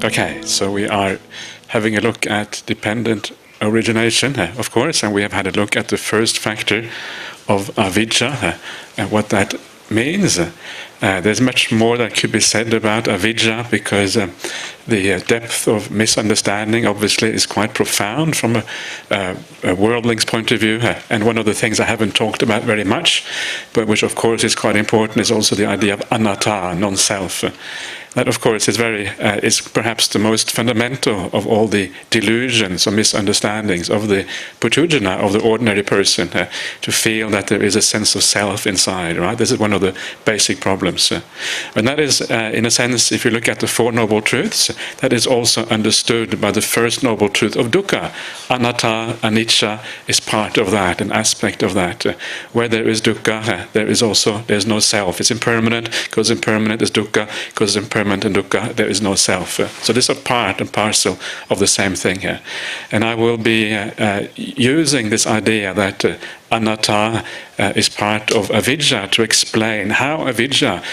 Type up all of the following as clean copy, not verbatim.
Okay, so we are having a look at dependent origination, of course, and we have had a look at the first factor of avidya, and what that means. There's much more that could be said about avidya, because the depth of misunderstanding obviously is quite profound from a worldling's point of view. And one of the things I haven't talked about very much, but which of course is quite important, is also the idea of anatta, non-self. That, of course, is perhaps the most fundamental of all the delusions or misunderstandings of the putujana, of the ordinary person, to feel that there is a sense of self inside, right? This is one of the basic problems. And that is, in a sense, if you look at the Four Noble Truths, that is also understood by the first Noble Truth of dukkha. Anatta, anicca is part of that, an aspect of that. Where there is dukkha, there's no self. It's impermanent, because impermanent is dukkha, because impermanent and dukkha, there is no self. So these are part and parcel of the same thing here. And I will be using this idea that anatta is part of avidya to explain how avidya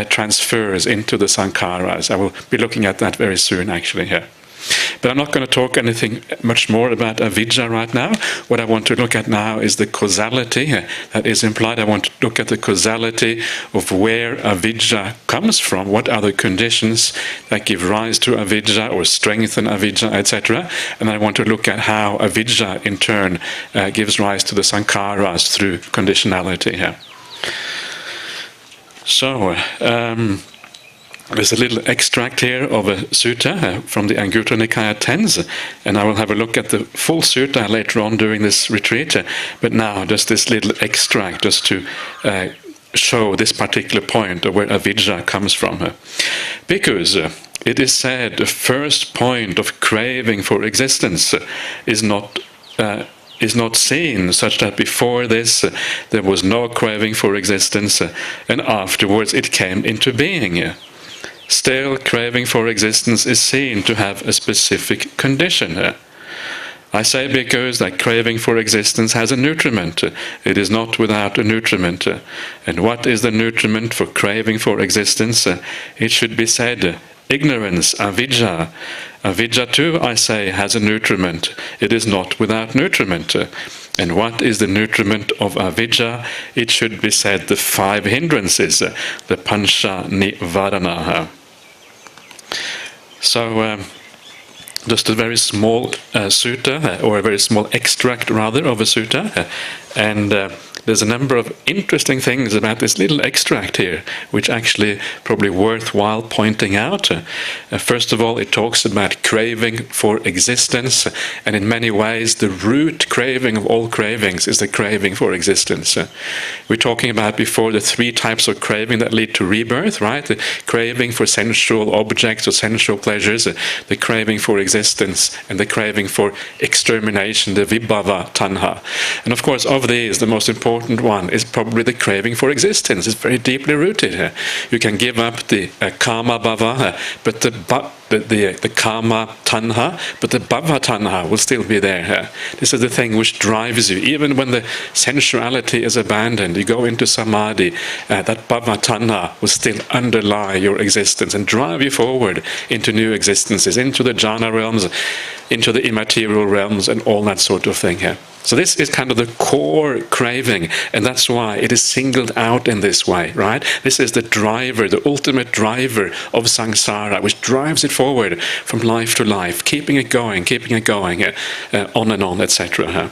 transfers into the sankharas. I will be looking at that very soon, actually, here. But I'm not going to talk anything much more about avidya right now. What I want to look at now is the causality that is implied. I want to look at the causality of where avidya comes from. What are the conditions that give rise to avidya or strengthen avidya, etc. And I want to look at how avidya in turn gives rise to the sankharas through conditionality here. So, there's a little extract here of a sutta from the Anguttara Nikaya 10s, and I will have a look at the full sutta later on during this retreat. But now, just this little extract, just to show this particular point of where avidya comes from. Because it is said the first point of craving for existence is not seen, such that before this there was no craving for existence, and afterwards it came into being. Still, craving for existence is seen to have a specific condition. I say because that craving for existence has a nutriment. It is not without a nutriment. And what is the nutriment for craving for existence? It should be said, ignorance, avidya. Avidya too, I say, has a nutriment. It is not without nutriment. And what is the nutriment of avidya? It should be said, the five hindrances, the pancha nivarana. So, just a very small sutta, or a very small extract rather of a sutta, and there's a number of interesting things about this little extract here, which actually probably worthwhile pointing out. First of all, it talks about craving for existence, and in many ways the root craving of all cravings is the craving for existence. We're talking about before the three types of craving that lead to rebirth, right? The craving for sensual objects or sensual pleasures, the craving for existence, and the craving for extermination, the vibhava tanha. And of course, of these, the most important one is probably the craving for existence. It's very deeply rooted. You can give up the kama bhava, but the kama tanha, but the bhava tanha will still be there. This is the thing which drives you. Even when the sensuality is abandoned, you go into samadhi, that bhava tanha will still underlie your existence and drive you forward into new existences, into the jhana realms, into the immaterial realms, and all that sort of thing here. So this is kind of the core craving, and that's why it is singled out in this way, right? This is the driver, the ultimate driver of samsara, which drives it forward from life to life, keeping it going, on and on, etc.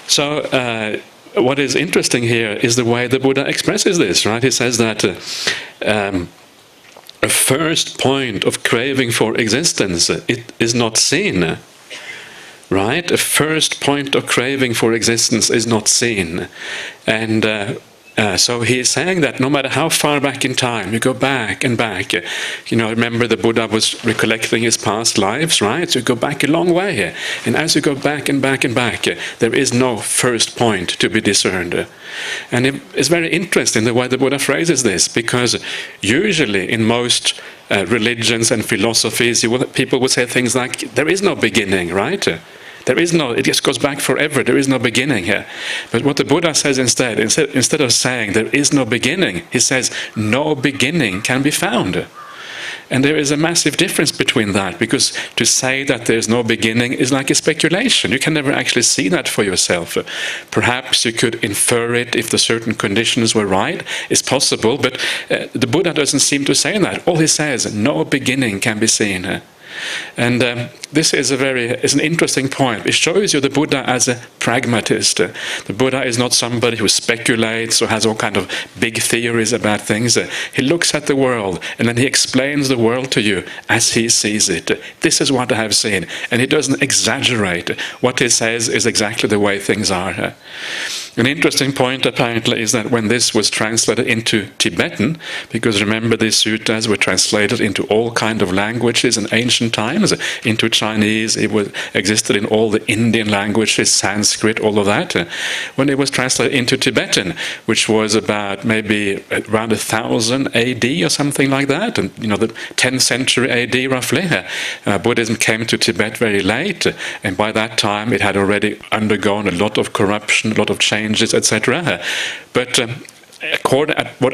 So what is interesting here is the way the Buddha expresses this, right? He says that a first point of craving for existence, it is not seen. Right? A first point of craving for existence is not seen. And So he is saying that no matter how far back in time, you go back and back. Remember the Buddha was recollecting his past lives, right? So you go back a long way. And as you go back and back and back, there is no first point to be discerned. And it's very interesting the way the Buddha phrases this, because usually in most religions and philosophies, people would say things like, there is no beginning, right? There is no, it just goes back forever. There is no beginning here. But what the Buddha says instead of saying there is no beginning, he says no beginning can be found. And there is a massive difference between that, because to say that there's no beginning is like a speculation. You can never actually see that for yourself. Perhaps you could infer it if the certain conditions were right. It's possible, but the Buddha doesn't seem to say that. All he says, no beginning can be seen. And this is an interesting point. It shows you the Buddha as a pragmatist. The Buddha is not somebody who speculates or has all kind of big theories about things. He looks at the world and then he explains the world to you as he sees it. This is what I have seen. And he doesn't exaggerate. What he says is exactly the way things are. An interesting point apparently is that when this was translated into Tibetan, because remember these suttas were translated into all kind of languages in ancient times, into Chinese, it existed in all the Indian languages, Sanskrit, all of that. When it was translated into Tibetan, which was about maybe around 1000 AD or something like that, and the 10th century AD roughly, Buddhism came to Tibet very late, and by that time it had already undergone a lot of corruption, a lot of changes, etc. But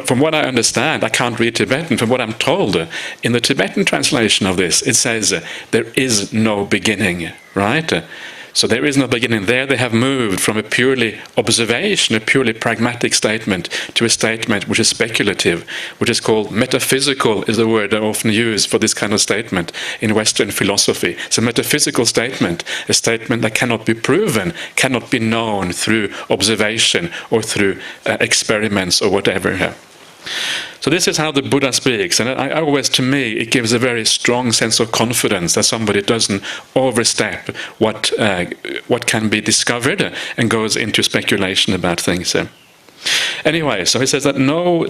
from what I understand, I can't read Tibetan, from what I'm told, in the Tibetan translation of this, it says, there is no beginning, right? So there is no beginning. There they have moved from a purely observation, a purely pragmatic statement, to a statement which is speculative, which is called metaphysical, is the word I often use for this kind of statement in Western philosophy. It's a metaphysical statement, a statement that cannot be proven, cannot be known through observation or through experiments or whatever. So this is how the Buddha speaks, and I always, to me, it gives a very strong sense of confidence that somebody doesn't overstep what can be discovered and goes into speculation about things. Anyway, so he says that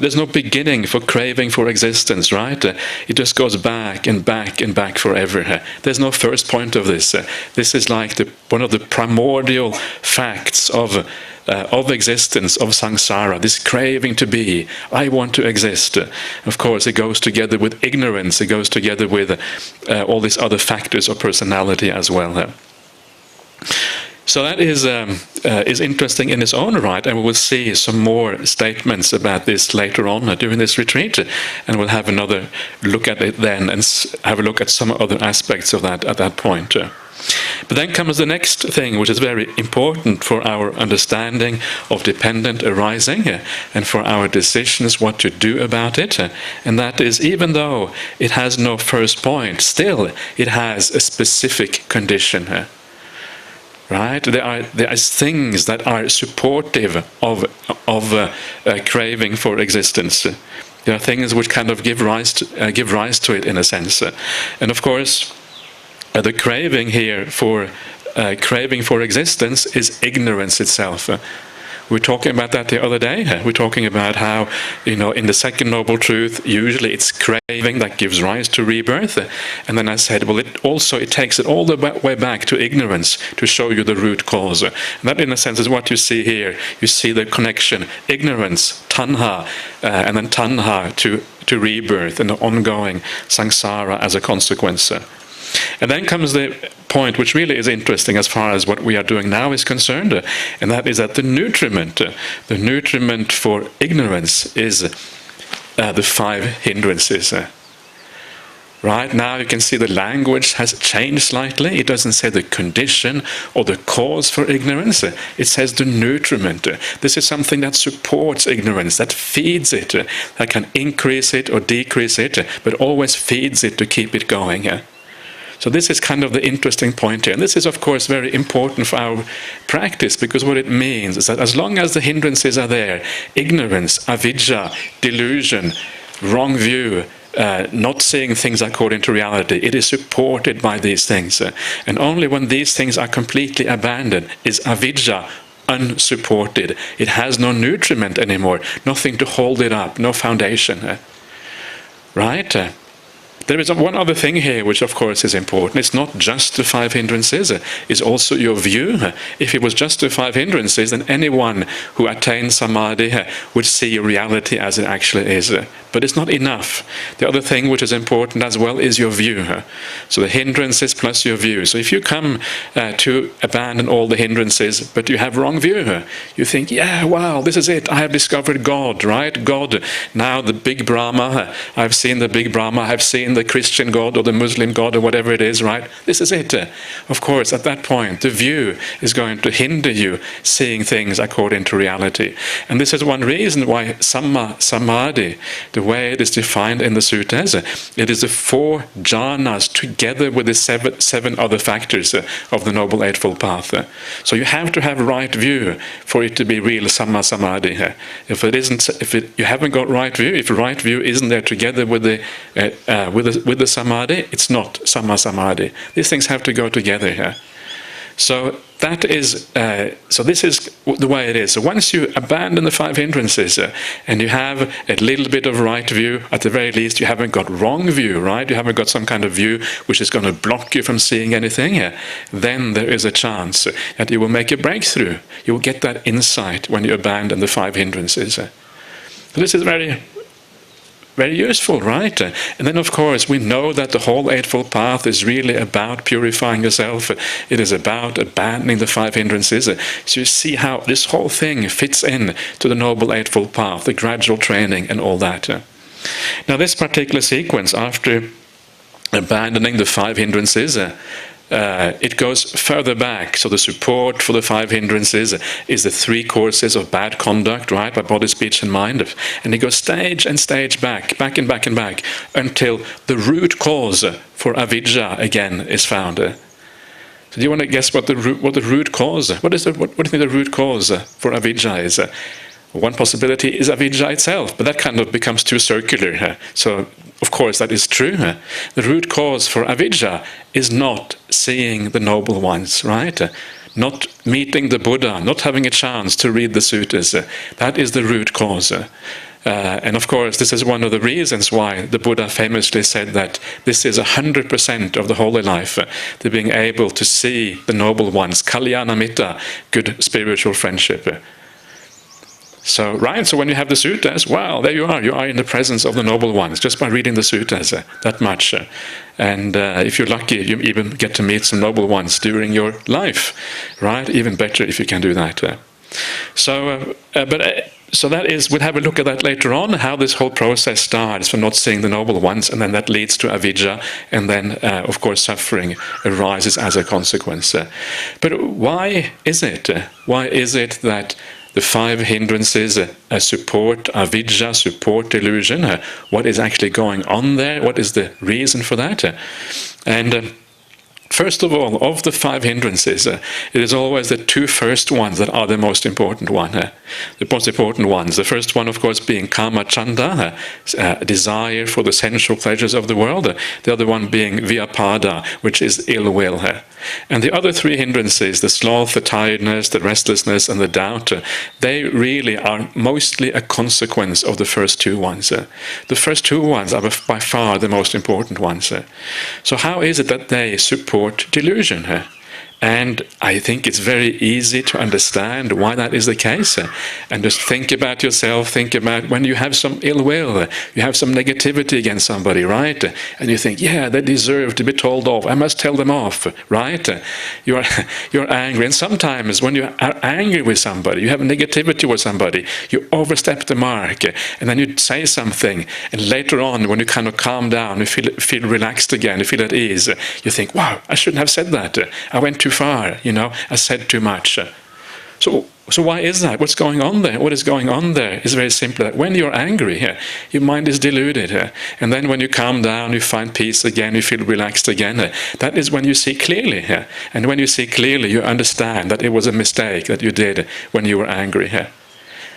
there's no beginning for craving for existence, right? It just goes back and back and back forever. There's no first point of this. This is like one of the primordial facts of existence, of samsara, this craving to be, I want to exist. Of course, it goes together with ignorance, it goes together with all these other factors of personality as well. So that is interesting in its own right, and we will see some more statements about this later on during this retreat, and we'll have another look at it then and have a look at some other aspects of that at that point. But then comes the next thing, which is very important for our understanding of dependent arising and for our decisions what to do about it. And that is, even though it has no first point, still it has a specific condition. Right? There are things that are supportive of craving for existence. There are things which kind of give rise to it in a sense. And of course, the craving here for craving for existence is ignorance itself. We were talking about that the other day. We're talking about how, in the second noble truth, usually it's craving that gives rise to rebirth. And then I said, well, it takes it all the way back to ignorance to show you the root cause. And that, in a sense, is what you see here. You see the connection, ignorance, tanha, and then tanha to rebirth and the ongoing samsara as a consequence. And then comes the point which really is interesting as far as what we are doing now is concerned, and that is that the nutriment for ignorance is the 5 hindrances. Right now you can see the language has changed slightly. It doesn't say the condition or the cause for ignorance. It says the nutriment. This is something that supports ignorance, that feeds it, that can increase it or decrease it, but always feeds it to keep it going. So this is kind of the interesting point here. And this is, of course, very important for our practice, because what it means is that as long as the hindrances are there, ignorance, avidya, delusion, wrong view, not seeing things according to reality, it is supported by these things. And only when these things are completely abandoned is avidya unsupported. It has no nutriment anymore, nothing to hold it up, no foundation. Right? There is one other thing here which of course is important. It's not just the 5 hindrances, it's also your view. If it was just the 5 hindrances, then anyone who attains samadhi would see reality as it actually is. But it's not enough. The other thing which is important as well is your view. So the hindrances plus your view. So if you come to abandon all the hindrances, but you have wrong view, you think, yeah, wow, this is it. I have discovered God, right? God, now the big Brahma. I've seen the big Brahma. I've seen the Christian God or the Muslim God or whatever it is, right? This is it. Of course, at that point, the view is going to hinder you seeing things according to reality. And this is one reason why Samma Samadhi, the way it is defined in the suttas, it is the 4 jhanas together with the seven other factors of the Noble Eightfold Path. So you have to have right view for it to be real Samma Samadhi. If you haven't got right view, if right view isn't there together with the samadhi, it's not Samma Samadhi. These things have to go together here. So that is, so this is the way it is. So once you abandon the 5 hindrances and you have a little bit of right view, at the very least you haven't got wrong view, right? You haven't got some kind of view which is going to block you from seeing anything, then there is a chance that you will make a breakthrough. You will get that insight when you abandon the 5 hindrances. So this is very useful, right? And then, of course, we know that the whole Eightfold Path is really about purifying yourself. It is about abandoning the 5 hindrances. So you see how this whole thing fits in to the Noble Eightfold Path, the gradual training and all that. Now, this particular sequence, after abandoning the 5 hindrances, it goes further back. So the support for the 5 hindrances is the 3 courses of bad conduct, right, by body, speech and mind. And it goes stage and stage back and back and back, until the root cause for avidya again is found. So do you want to guess what the root cause? What do you think the root cause for avidya is? One possibility is avidya itself, but that kind of becomes too circular. So, of course, that is true. The root cause for avidya is not seeing the noble ones, right? Not meeting the Buddha, not having a chance to read the suttas. That is the root cause. And of course, this is one of the reasons why the Buddha famously said that this is 100% of the holy life, the being able to see the noble ones, kalyana mitta, good spiritual friendship. So, right, so when you have the suttas, wow, there you are in the presence of the noble ones, just by reading the suttas, that much. And if you're lucky, you even get to meet some noble ones during your life, right? Even better if you can do that. So that is, we'll have a look at that later on, how this whole process starts from not seeing the noble ones, and then that leads to avidya, and then, of course, suffering arises as a consequence. But why is it? Why is it that the 5 hindrances support avidya, support delusion? What is actually going on there? What is the reason for that? And first of all, of the 5 hindrances, it is always the 2 first ones that are the most important one. The most important ones. The first one, of course, being kama chanda, desire for the sensual pleasures of the world. The other one being vyapada, which is ill will. And the other 3 hindrances, the sloth, the tiredness, the restlessness, and the doubt, they really are mostly a consequence of the first 2 ones. The first 2 ones are by far the most important ones. So how is it that they support delusion? And I think it's very easy to understand why that is the case. And just think about yourself, think about when you have some ill will, you have some negativity against somebody, right? And you think, yeah, they deserve to be told off, I must tell them off, right? You're angry. And sometimes when you are angry with somebody, you have negativity with somebody, you overstep the mark, and then you say something, and later on, when you kind of calm down, you feel relaxed again, you feel at ease, you think, wow, I shouldn't have said that. I went too far, I said too much. So why is that? What's going on there? What is going on there is very simple. When you're angry, your mind is deluded. And then when you calm down, you find peace again, you feel relaxed again. That is when you see clearly. And when you see clearly, you understand that it was a mistake that you did when you were angry.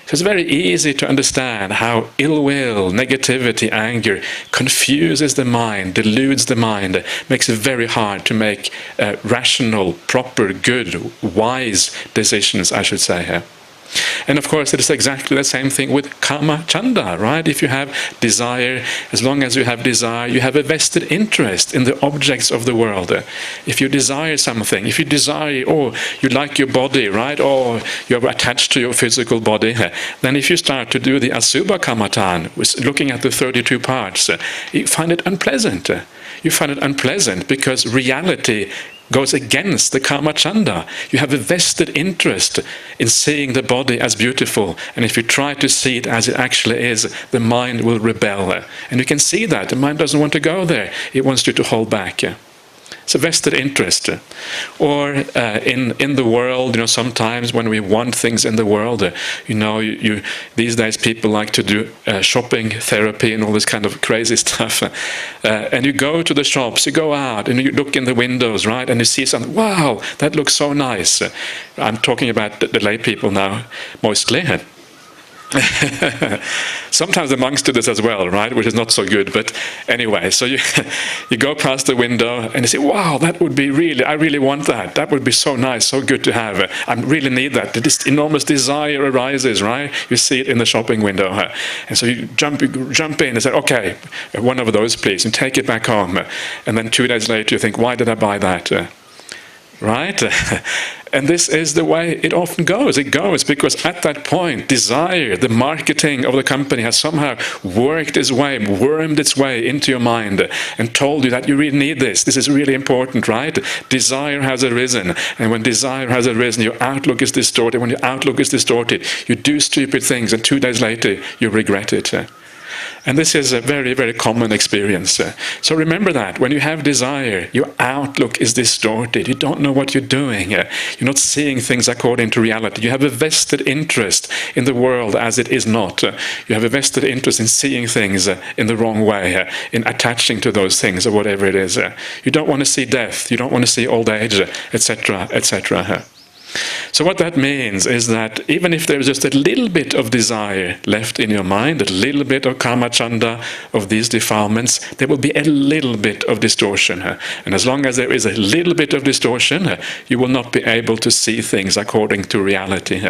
So it's very easy to understand how ill will, negativity, anger confuses the mind, deludes the mind, makes it very hard to make rational, proper, good, wise decisions, I should say here. And of course, it is exactly the same thing with kama chanda, right? If you have desire, as long as you have desire, you have a vested interest in the objects of the world. If you desire something, if you desire, or you like your body, right? Or you're attached to your physical body, then if you start to do the asubha kamatan, looking at the 32 parts, you find it unpleasant. You find it unpleasant because reality goes against the kama chanda. You have a vested interest in seeing the body as beautiful, and if you try to see it as it actually is, the mind will rebel. And you can see that the mind doesn't want to go there. It wants you to hold back. It's a vested interest. Or in the world, sometimes when we want things in the world, these days people like to do shopping therapy and all this kind of crazy stuff. And you go to the shops, you go out and you look in the windows, right? And you see something, wow, that looks so nice. I'm talking about the lay people now, mostly. Sometimes the monks do this as well, right? Which is not so good, but anyway, so you go past the window and you say, wow, that would be I really want that. That would be so nice, so good to have. I really need that. This enormous desire arises, right? You see it in the shopping window. And so you jump in and say, okay, one of those please, and take it back home. And then 2 days later you think, why did I buy that? Right? And this is the way it often goes. It goes because at that point, desire, the marketing of the company has somehow worked its way, wormed its way into your mind and told you that you really need this. This is really important, right? Desire has arisen. And when desire has arisen, your outlook is distorted. When your outlook is distorted, you do stupid things and 2 days later, you regret it. And this is a very, very common experience. So remember that. When you have desire, your outlook is distorted. You don't know what you're doing. You're not seeing things according to reality. You have a vested interest in the world as it is not. You have a vested interest in seeing things in the wrong way, in attaching to those things or whatever it is. You don't want to see death. You don't want to see old age, etc., etc. So what that means is that even if there's just a little bit of desire left in your mind, a little bit of kama chanda, of these defilements, there will be a little bit of distortion. And as long as there is a little bit of distortion, you will not be able to see things according to reality.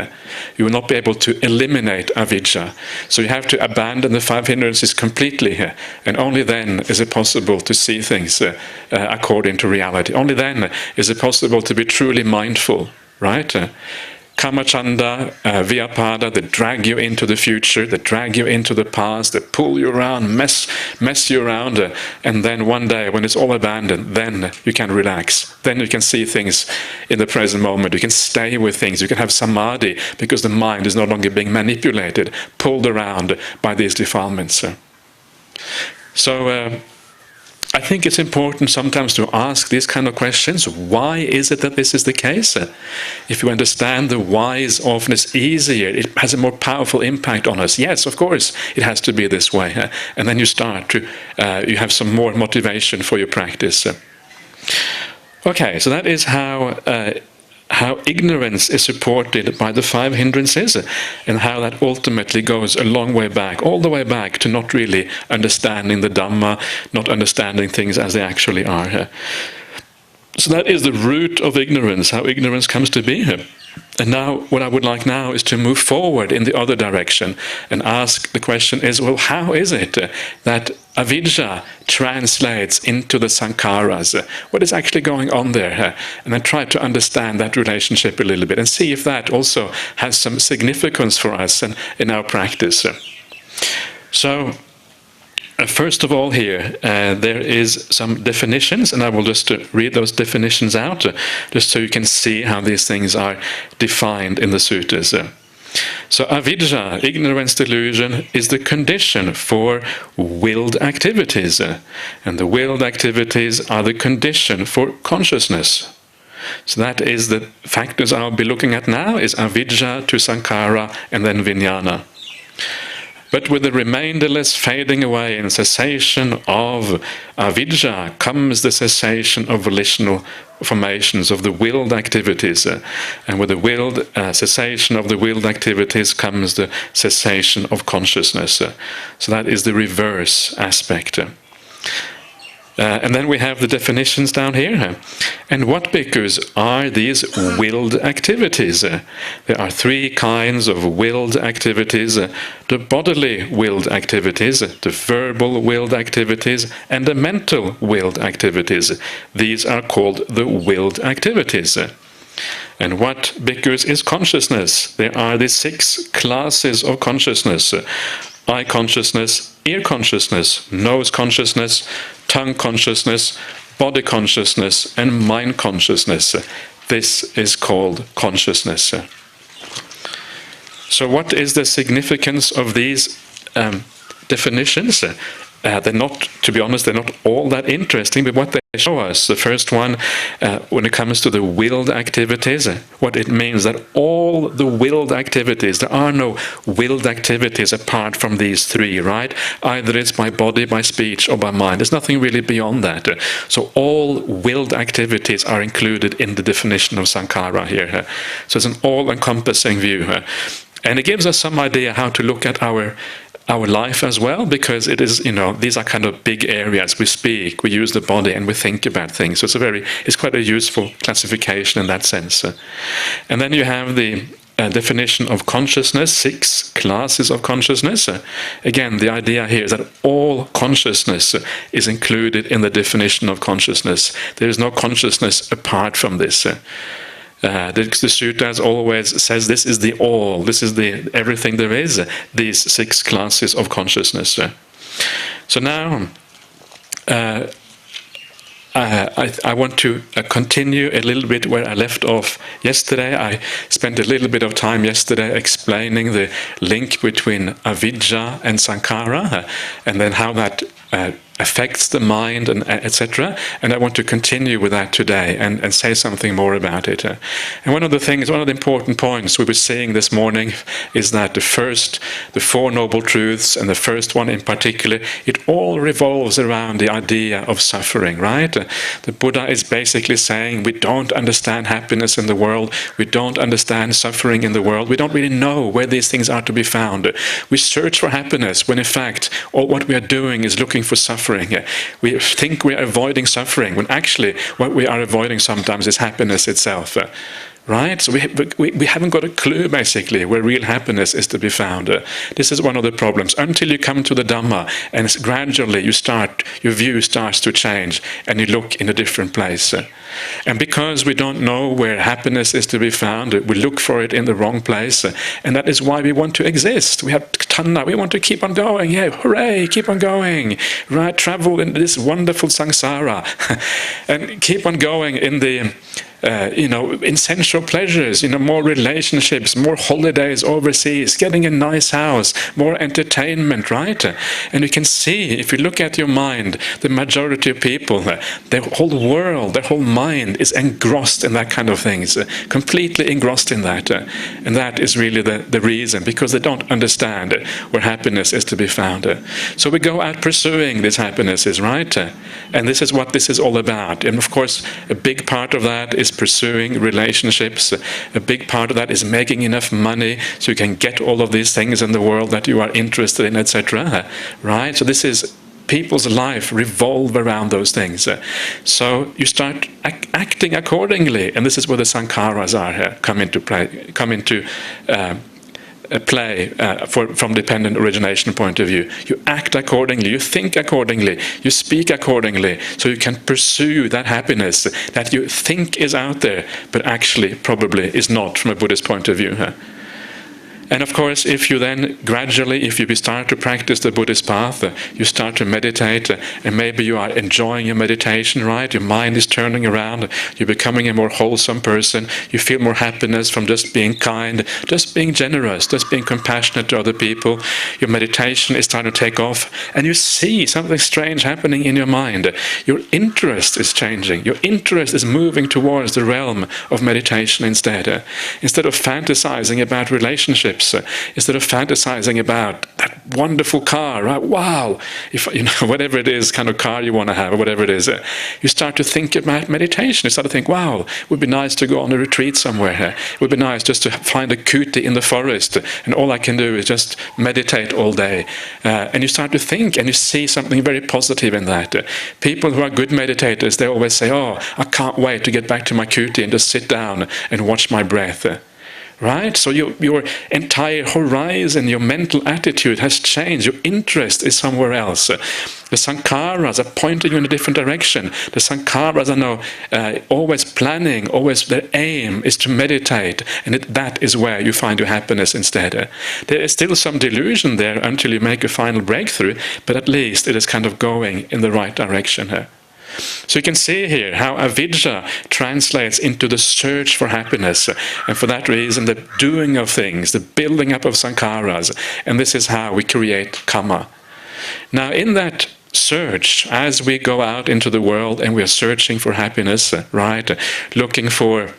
You will not be able to eliminate avijja. So you have to abandon the 5 hindrances completely, and only then is it possible to see things according to reality. Only then is it possible to be truly mindful. Right? Kama chanda, vyapada, that drag you into the future, that drag you into the past, that pull you around, mess you around, and then one day when it's all abandoned, then you can relax. Then you can see things in the present moment. You can stay with things. You can have samadhi because the mind is no longer being manipulated, pulled around by these defilements. So I think it's important sometimes to ask these kind of questions. Why is it that this is the case? If you understand the whys, often it's easier. It has a more powerful impact on us. Yes, of course, it has to be this way. And then you start to, you have some more motivation for your practice. Okay, so that is how ignorance is supported by the 5 hindrances, and how that ultimately goes a long way back, all the way back to not really understanding the Dhamma, not understanding things as they actually are. So that is the root of ignorance, how ignorance comes to be. And now, what I would like now is to move forward in the other direction and ask the question is, well, how is it that avijja translates into the sankharas? What is actually going on there? And then try to understand that relationship a little bit and see if that also has some significance for us and in our practice. So, first of all here, there is some definitions, and I will just read those definitions out, just so you can see how these things are defined in the suttas. So avijja, ignorance, delusion, is the condition for willed activities, and the willed activities are the condition for consciousness. So that is the factors I'll be looking at now, is avijja to sankhara and then vijnana. But with the remainderless fading away and cessation of avidya comes the cessation of volitional formations, of the willed activities. And with the willed cessation of the willed activities comes the cessation of consciousness. So that is the reverse aspect. And then we have the definitions down here. And what, bhikkhus, are these willed activities? There are three kinds of willed activities. The bodily willed activities, the verbal willed activities, and the mental willed activities. These are called the willed activities. And what, bhikkhus, is consciousness? There are the 6 classes of consciousness. Eye consciousness, ear consciousness, nose consciousness, tongue consciousness, body consciousness, and mind consciousness. This is called consciousness. So what is the significance of these definitions? They're not, to be honest, they're not all that interesting, but what they show us, the first one, when it comes to the willed activities, what it means that all the willed activities, there are no willed activities apart from these 3, right? Either it's by body, by speech, or by mind. There's nothing really beyond that. So all willed activities are included in the definition of sankhara here. So it's an all-encompassing view. And it gives us some idea how to look at our life as well, because it is, these are kind of big areas. We speak, we use the body, and we think about things. So it's quite a useful classification in that sense. And then you have the definition of consciousness, 6 classes of consciousness. Again, the idea here is that all consciousness is included in the definition of consciousness. There is no consciousness apart from this. The Sutta, as always, says this is the all, this is the everything there is, these 6 classes of consciousness. So now, I want to continue a little bit where I left off yesterday. I spent a little bit of time yesterday explaining the link between avidya and sankhara, and then how that affects the mind, and etc. And I want to continue with that today and say something more about it. And one of the important points we were seeing this morning is that the 4 Noble Truths, and the first one in particular, it all revolves around the idea of suffering, right? The Buddha is basically saying we don't understand happiness in the world, we don't understand suffering in the world, we don't really know where these things are to be found. We search for happiness when in fact all what we are doing is looking for suffering. We think we are avoiding suffering when actually what we are avoiding sometimes is happiness itself. Right? So we haven't got a clue, basically, where real happiness is to be found. This is one of the problems. Until you come to the Dhamma, and gradually your view starts to change, and you look in a different place. And because we don't know where happiness is to be found, we look for it in the wrong place, and that is why we want to exist. We have tanna, we want to keep on going, yeah, hooray, keep on going, right? Travel in this wonderful samsara, and keep on going in the in sensual pleasures, more relationships, more holidays overseas, getting a nice house, more entertainment, right? And you can see, if you look at your mind, the majority of people, their whole world, their whole mind is engrossed in that kind of things, completely engrossed in that. And that is really the reason, because they don't understand where happiness is to be found. So we go out pursuing these happinesses, right? And this is what this is all about. And of course, a big part of that is pursuing relationships. A big part of that is making enough money so you can get all of these things in the world that you are interested in, etc. Right? So this is people's life revolve around those things. So you start acting accordingly, and this is where the sankharas are come into play from dependent origination point of view. You act accordingly, you think accordingly, you speak accordingly, so you can pursue that happiness that you think is out there, but actually probably is not from a Buddhist point of view. And of course, if you then gradually, if you start to practice the Buddhist path, you start to meditate, and maybe you are enjoying your meditation, right? Your mind is turning around, you're becoming a more wholesome person, you feel more happiness from just being kind, just being generous, just being compassionate to other people. Your meditation is starting to take off, and you see something strange happening in your mind. Your interest is changing. Your interest is moving towards the realm of meditation instead. Instead of fantasizing about relationships, perhaps, instead of fantasizing about that wonderful car, right? Wow, if whatever it is, kind of car you want to have, or whatever it is, you start to think about meditation. You start to think, wow, it would be nice to go on a retreat somewhere. It would be nice just to find a kuti in the forest, and all I can do is just meditate all day. And you start to think, and you see something very positive in that. People who are good meditators, they always say, oh, I can't wait to get back to my kuti and just sit down and watch my breath. Right? So your entire horizon, your mental attitude has changed. Your interest is somewhere else. The sankharas are pointing you in a different direction. The sankharas are now always planning, always their aim is to meditate, and that is where you find your happiness instead. There is still some delusion there until you make a final breakthrough, but at least it is kind of going in the right direction. So you can see here how avidya translates into the search for happiness, and for that reason the doing of things, the building up of sankharas, and this is how we create karma. Now in that search, as we go out into the world and we are searching for happiness, right, looking for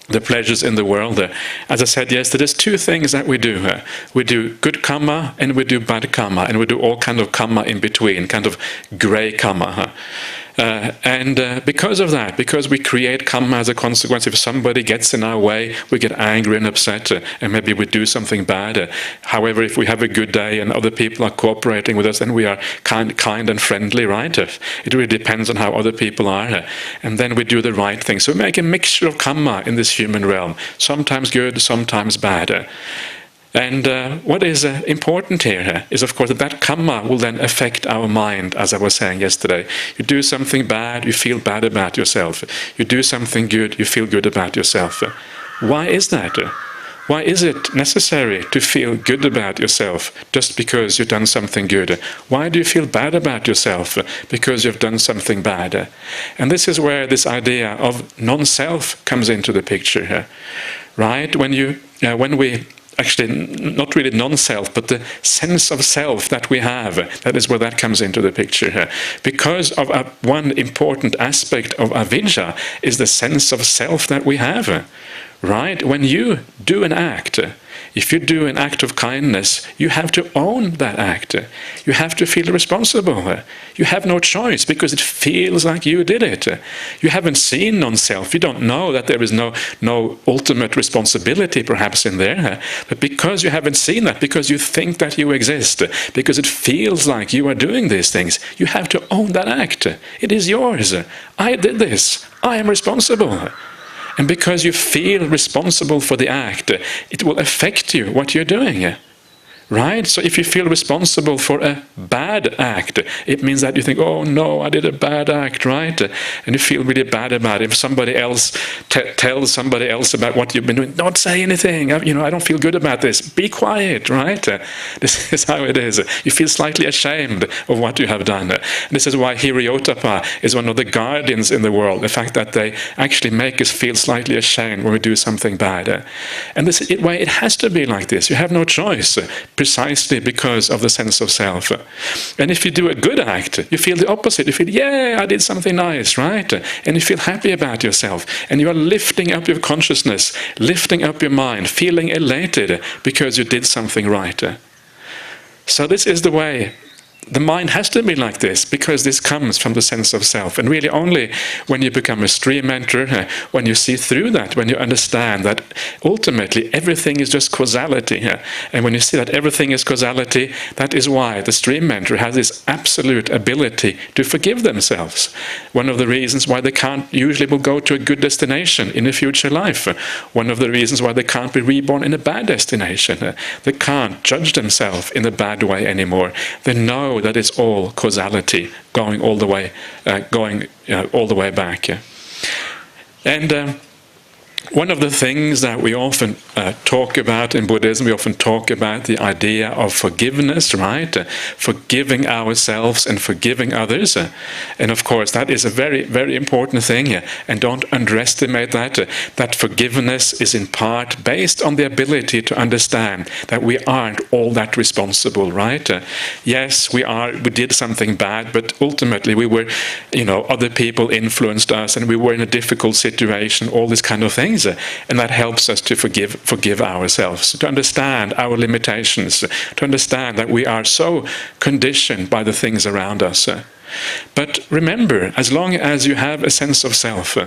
the pleasures in the world, as I said yesterday, there's two things that we do. We do good karma and we do bad karma, and we do all kind of karma in between, kind of grey karma. And because of that, because we create karma as a consequence, if somebody gets in our way, we get angry and upset, and maybe we do something bad. However, if we have a good day and other people are cooperating with us, then we are kind and friendly, right? It really depends on how other people are. And then we do the right thing. So we make a mixture of karma in this human realm, sometimes good, sometimes bad. And what is important here is, of course, that karma will then affect our mind, as I was saying yesterday. You do something bad, you feel bad about yourself. You do something good, you feel good about yourself. Why is that? Why is it necessary to feel good about yourself just because you've done something good? Why do you feel bad about yourself because you've done something bad? And this is where this idea of non-self comes into the picture, right? When we actually, not really non-self, but the sense of self that we have, that is where that comes into the picture. Because of one important aspect of avidya is the sense of self that we have. Right? When you do an act, if you do an act of kindness, you have to own that act. You have to feel responsible. You have no choice because it feels like you did it. You haven't seen non-self. You don't know that there is no ultimate responsibility perhaps in there. But because you haven't seen that, because you think that you exist, because it feels like you are doing these things, you have to own that act. It is yours. I did this. I am responsible. And because you feel responsible for the act, it will affect you, what you're doing. Right? So if you feel responsible for a bad act, it means that you think, oh no, I did a bad act, right? And you feel really bad about it. If somebody else tells somebody else about what you've been doing, don't say anything. I don't feel good about this. Be quiet, right? This is how it is. You feel slightly ashamed of what you have done. This is why Hiriotapa is one of the guardians in the world. The fact that they actually make us feel slightly ashamed when we do something bad. And this way, it has to be like this. You have no choice. Precisely because of the sense of self. And if you do a good act, you feel the opposite. You feel, yeah, I did something nice, right? And you feel happy about yourself. And you are lifting up your consciousness, lifting up your mind, feeling elated because you did something right. So this is the way. The mind has to be like this because this comes from the sense of self. And really only when you become a stream mentor, when you see through that, when you understand that ultimately everything is just causality. And when you see that everything is causality, that is why the stream mentor has this absolute ability to forgive themselves. One of the reasons why they can't usually will go to a good destination in a future life. One of the reasons why they can't be reborn in a bad destination. They can't judge themselves in a bad way anymore. They know that it's all causality going all the way back. And one of the things that we often talk about in Buddhism, we often talk about the idea of forgiveness, right? Forgiving ourselves and forgiving others. And of course, that is a very, very important thing. And don't underestimate that. That forgiveness is in part based on the ability to understand that we aren't all that responsible, right? Yes, we did something bad, but ultimately we were, other people influenced us and we were in a difficult situation, all this kind of thing. things, and that helps us to forgive ourselves, to understand our limitations, to understand that we are so conditioned by the things around us. But remember, as long as you have a sense of self,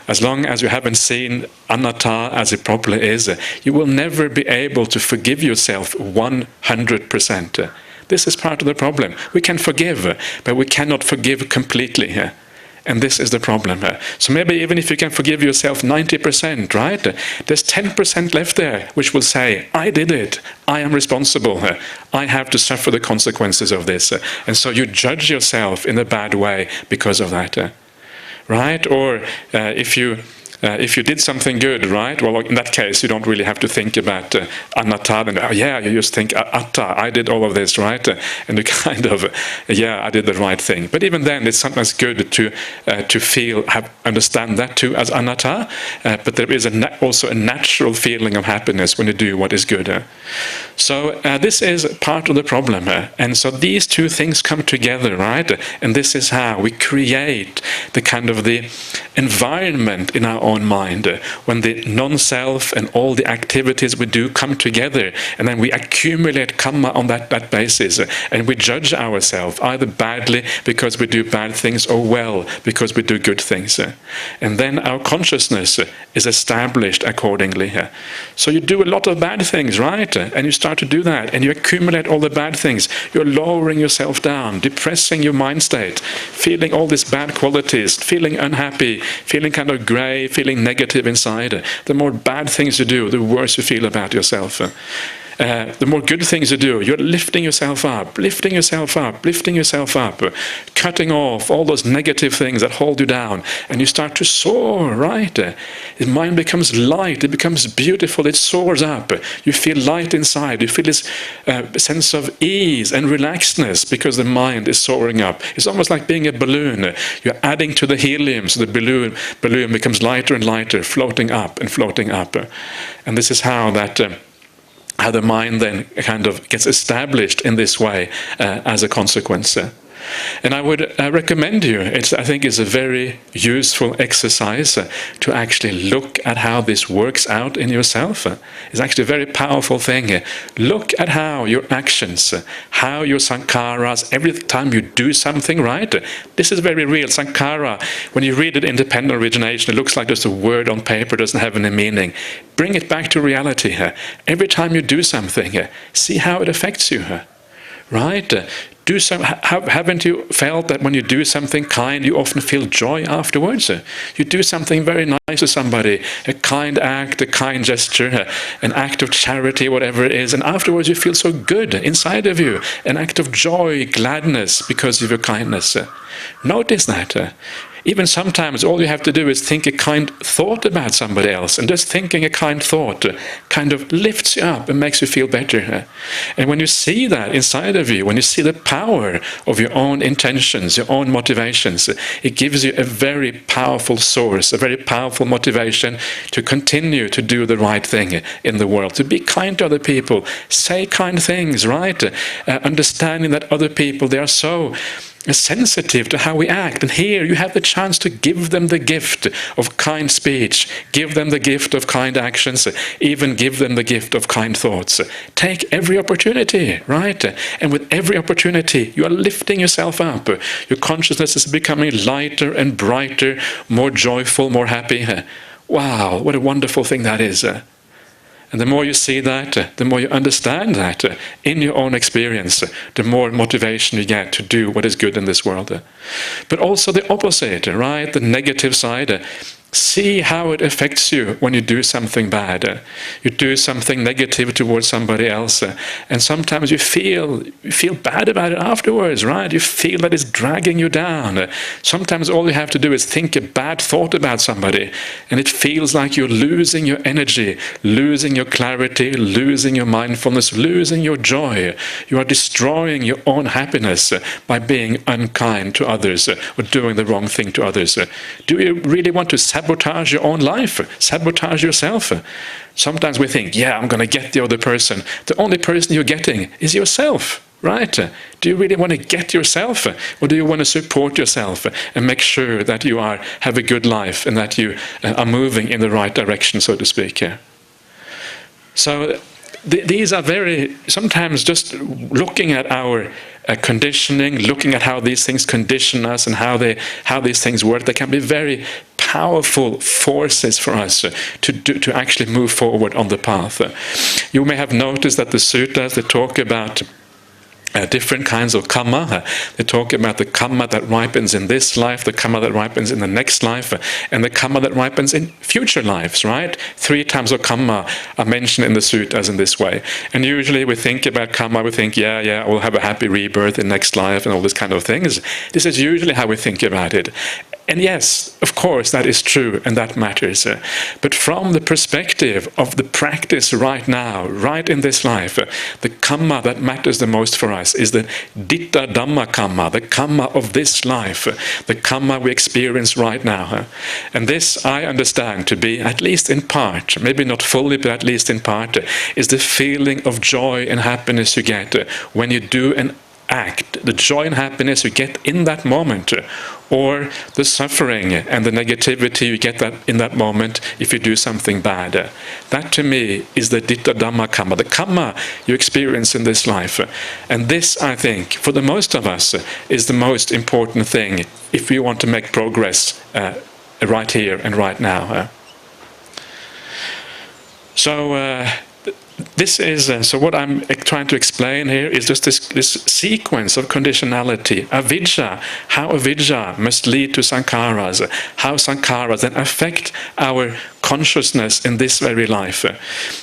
as long as you haven't seen anatta as it properly is, you will never be able to forgive yourself 100%. This is part of the problem. We can forgive, but we cannot forgive completely. And this is the problem. So maybe even if you can forgive yourself 90%, right? There's 10% left there, which will say, I did it. I am responsible. I have to suffer the consequences of this. And so you judge yourself in a bad way because of that. Right? Or if you did something good, right? Well, in that case, you don't really have to think about anatta. And, you just think, atta, I did all of this, right? And you kind of, I did the right thing. But even then, it's sometimes good to feel, understand that too as anatta. But there is also a natural feeling of happiness when you do what is good. So this is part of the problem. And so these two things come together, right? And this is how we create the kind of the environment in our own mind, when the non-self and all the activities we do come together, and then we accumulate karma on that basis, and we judge ourselves either badly because we do bad things or well because we do good things. And then our consciousness is established accordingly. So you do a lot of bad things, right? And you start to do that, and you accumulate all the bad things. You're lowering yourself down, depressing your mind state, feeling all these bad qualities, feeling unhappy, feeling kind of grey, feeling negative inside. The more bad things you do, the worse you feel about yourself. The more good things you do, you're lifting yourself up, lifting yourself up, lifting yourself up, cutting off all those negative things that hold you down, and you start to soar, right? The mind becomes light, it becomes beautiful, it soars up. You feel light inside, you feel this sense of ease and relaxedness because the mind is soaring up. It's almost like being a balloon. You're adding to the helium, so the balloon becomes lighter and lighter, floating up and floating up. And this is how the mind then kind of gets established in this way as a consequence. And I would recommend you, I think it's a very useful exercise to actually look at how this works out in yourself. It's actually a very powerful thing. Look at how your actions, how your sankharas, every time you do something, right? This is very real. Sankhara, when you read it independent origination, it looks like just a word on paper, doesn't have any meaning. Bring it back to reality. Every time you do something, see how it affects you. Right? Haven't you felt that when you do something kind, you often feel joy afterwards? You do something very nice to somebody, a kind act, a kind gesture, an act of charity, whatever it is, and afterwards you feel so good inside of you, an act of joy, gladness because of your kindness. Notice that. Even sometimes all you have to do is think a kind thought about somebody else, and just thinking a kind thought kind of lifts you up and makes you feel better. And when you see that inside of you, when you see the power of your own intentions, your own motivations, it gives you a very powerful source, a very powerful motivation to continue to do the right thing in the world, to be kind to other people, say kind things, right? Understanding that other people, they are so sensitive to how we act, and here you have the chance to give them the gift of kind speech, give them the gift of kind actions, even give them the gift of kind thoughts. Take every opportunity, right? And with every opportunity you are lifting yourself up. Your consciousness is becoming lighter and brighter, more joyful, more happy. Wow, what a wonderful thing that is. And the more you see that, the more you understand that in your own experience, the more motivation you get to do what is good in this world. But also the opposite, right? The negative side. See how it affects you when you do something bad. You do something negative towards somebody else, and sometimes you feel bad about it afterwards, right? You feel that it's dragging you down. Sometimes all you have to do is think a bad thought about somebody, and it feels like you're losing your energy, losing your clarity, losing your mindfulness, losing your joy. You are destroying your own happiness by being unkind to others or doing the wrong thing to others. Do you really want to sabotage your own life, sabotage yourself? Sometimes we think, I'm going to get the other person. The only person you're getting is yourself, right? Do you really want to get yourself, or do you want to support yourself and make sure that you have a good life and that you are moving in the right direction, so to speak? So these are sometimes just looking at our conditioning, looking at how these things condition us and how these things work, they can be very powerful forces for us to actually move forward on the path. You may have noticed that the suttas, they talk about different kinds of karma. They talk about the karma that ripens in this life, the karma that ripens in the next life, and the karma that ripens in future lives, right? 3 types of karma are mentioned in the suttas in this way. And usually we think about karma, we think, yeah, we'll have a happy rebirth in next life and all these kind of things. This is usually how we think about it. And yes, of course, that is true and that matters. But from the perspective of the practice right now, right in this life, the karma that matters the most for us is the ditta dhamma karma, the karma of this life, the karma we experience right now. And this I understand to be, at least in part, maybe not fully, but at least in part, is the feeling of joy and happiness you get when you do an act, the joy and happiness you get in that moment, or the suffering and the negativity you get in that moment if you do something bad. That to me is the ditta dhamma karma, the karma you experience in this life. And this, I think, for the most of us, is the most important thing if we want to make progress right here and right now. This is so what I'm trying to explain here is just this sequence of conditionality, avidya, how avidya must lead to sankharas, how sankharas then affect our consciousness in this very life.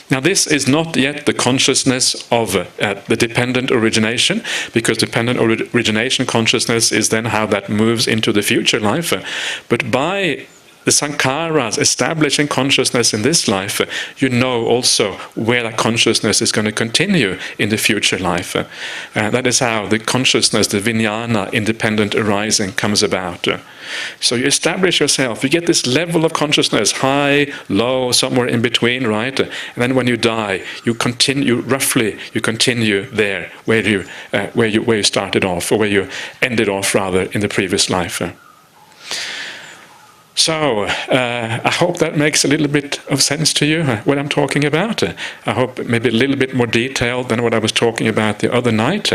Now this is not yet the consciousness of the dependent origination, because dependent origination consciousness is then how that moves into the future life. But by the sankharas establishing consciousness in this life, you know also where that consciousness is going to continue in the future life. That is how the consciousness, the vijnana, independent arising comes about. So you establish yourself, you get this level of consciousness, high, low, somewhere in between, right? And then when you die, you continue there where you started off, or where you ended off rather in the previous life. So, I hope that makes a little bit of sense to you, what I'm talking about. I hope maybe a little bit more detailed than what I was talking about the other night.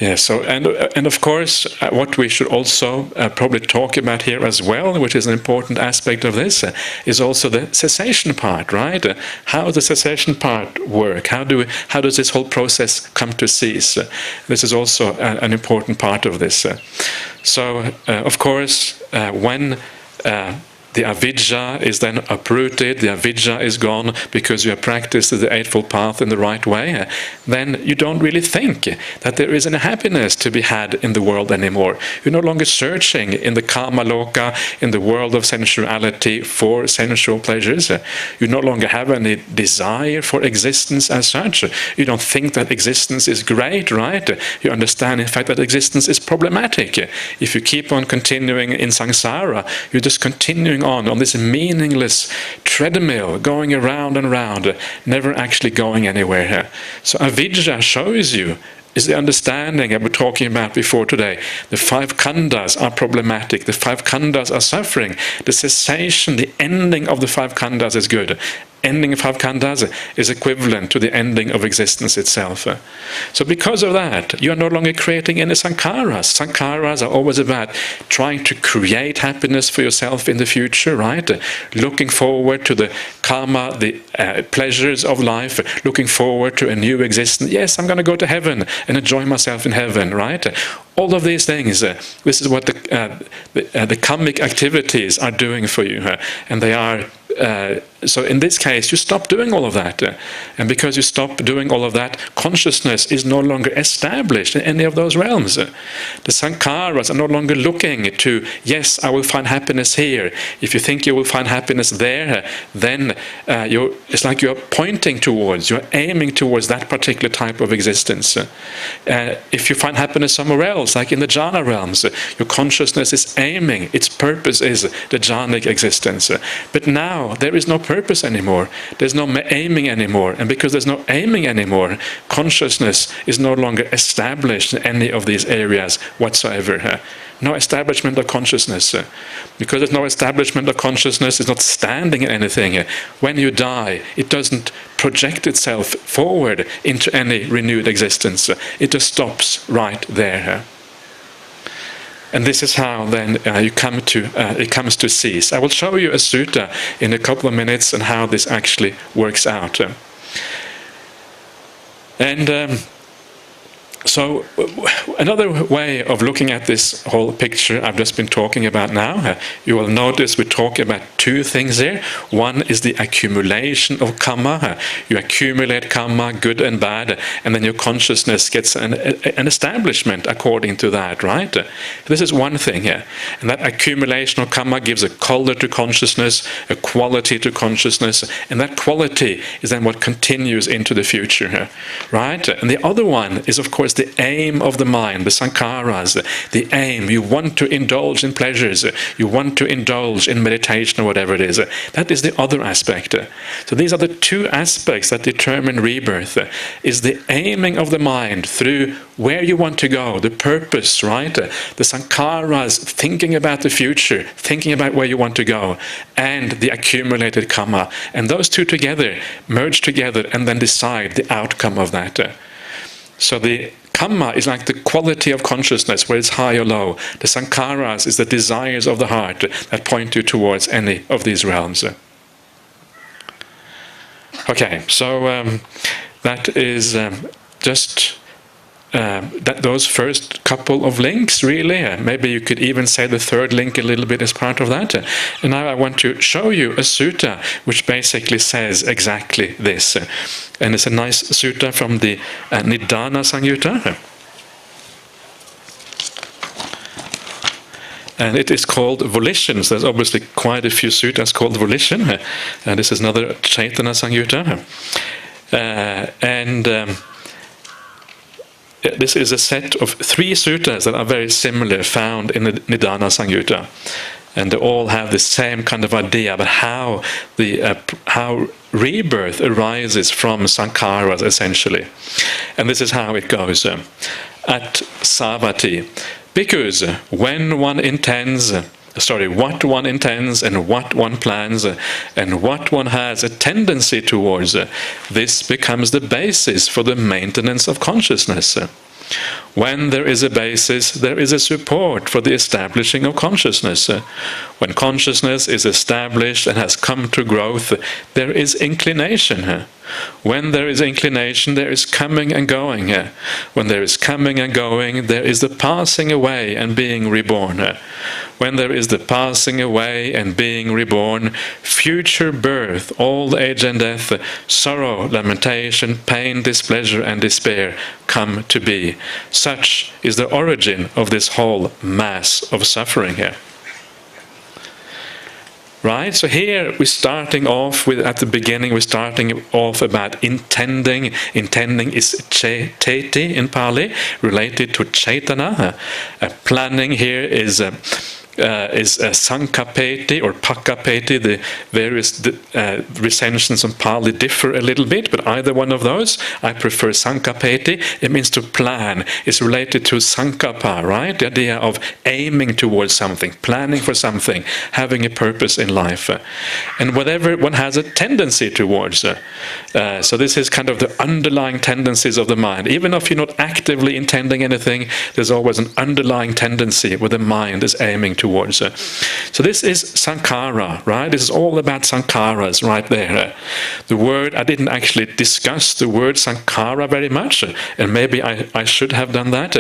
Yes, so and of course, what we should also probably talk about here as well, which is an important aspect of this, is also the cessation part, right? How does the cessation part work? How does this whole process come to cease? This is also an important part of this. So, of course, when the avidya is then uprooted, the avidya is gone because you have practiced the Eightfold Path in the right way, then you don't really think that there is any happiness to be had in the world anymore. You're no longer searching in the kama loka, in the world of sensuality, for sensual pleasures. You no longer have any desire for existence as such. You don't think that existence is great, right? You understand, in fact, that existence is problematic. If you keep on continuing in samsara, you're just continuing on this meaningless treadmill, going around and round, never actually going anywhere. So avidya shows you, is the understanding that we're talking about before today. The 5 khandhas are problematic, the 5 khandhas are suffering, the cessation, the ending of the 5 khandhas is good. Ending of 5 khandhas is equivalent to the ending of existence itself. So because of that, you are no longer creating any sankharas. Sankharas are always about trying to create happiness for yourself in the future, right? Looking forward to the karma, the pleasures of life, looking forward to a new existence. Yes, I'm going to go to heaven and enjoy myself in heaven, right? All of these things, this is what the karmic activities are doing for you, and they are So in this case, you stop doing all of that. And because you stop doing all of that, consciousness is no longer established in any of those realms. The sankharas are no longer looking to, yes, I will find happiness here. If you think you will find happiness there, then it's like you're pointing towards, you're aiming towards that particular type of existence. If you find happiness somewhere else, like in the jhana realms, your consciousness is aiming, its purpose is the jhanic existence. But now there is no purpose anymore. There's no aiming anymore. And because there's no aiming anymore, consciousness is no longer established in any of these areas whatsoever. No establishment of consciousness. Because there's no establishment of consciousness, it's not standing in anything. When you die, it doesn't project itself forward into any renewed existence. It just stops right there. And this is how then it comes to cease. I will show you a sutta in a couple of minutes and how this actually works out. So another way of looking at this whole picture I've just been talking about now, you will notice we talk about two things here. One is the accumulation of karma. You accumulate karma, good and bad, and then your consciousness gets an establishment according to that, right? This is one thing here. And that accumulation of karma gives a color to consciousness, a quality to consciousness, and that quality is then what continues into the future, right? And the other one is, of course, the aim of the mind, the sankharas, the aim. You want to indulge in pleasures, you want to indulge in meditation or whatever it is. That is the other aspect. So these are the two aspects that determine rebirth, is the aiming of the mind through where you want to go, the purpose, right? The sankharas, thinking about the future, thinking about where you want to go, and the accumulated karma. And those two together, merge together and then decide the outcome of that. So the karma is like the quality of consciousness, where it's high or low. The sankharas is the desires of the heart that point you towards any of these realms. Okay, so that is just those first couple of links, really. Maybe you could even say the third link a little bit as part of that. And now I want to show you a sutta which basically says exactly this. And it's a nice sutta from the Nidana Samyutta. And it is called volitions. There's obviously quite a few suttas called volition. And this is another Chaitanya Samyutta. This is a set of 3 suttas that are very similar, found in the Nidana Samyutta. And they all have the same kind of idea about how rebirth arises from sankharas, essentially. And this is how it goes. At Savatthi, because when one intends, what one intends and what one plans and what one has a tendency towards, this becomes the basis for the maintenance of consciousness. When there is a basis, there is a support for the establishing of consciousness. When consciousness is established and has come to growth, there is inclination. When there is inclination, there is coming and going. When there is coming and going, there is the passing away and being reborn. When there is the passing away and being reborn, future birth, old age and death, sorrow, lamentation, pain, displeasure and despair come to be. Such is the origin of this whole mass of suffering here. Right? So here we're starting off with, at the beginning, we're starting off about intending. Intending is ceti in Pali, related to Chaitana. Planning here is sankapeti or pakapeti. The various recensions on Pali differ a little bit, but either one of those, I prefer sankapeti. It means to plan. It's related to sankapa, right? The idea of aiming towards something, planning for something, having a purpose in life. And whatever one has a tendency towards. So this is kind of the underlying tendencies of the mind. Even if you're not actively intending anything, there's always an underlying tendency where the mind is aiming towards. So this is sankhara, right? This is all about sankharas right there. The word, I didn't actually discuss the word sankhara very much, and maybe I should have done that.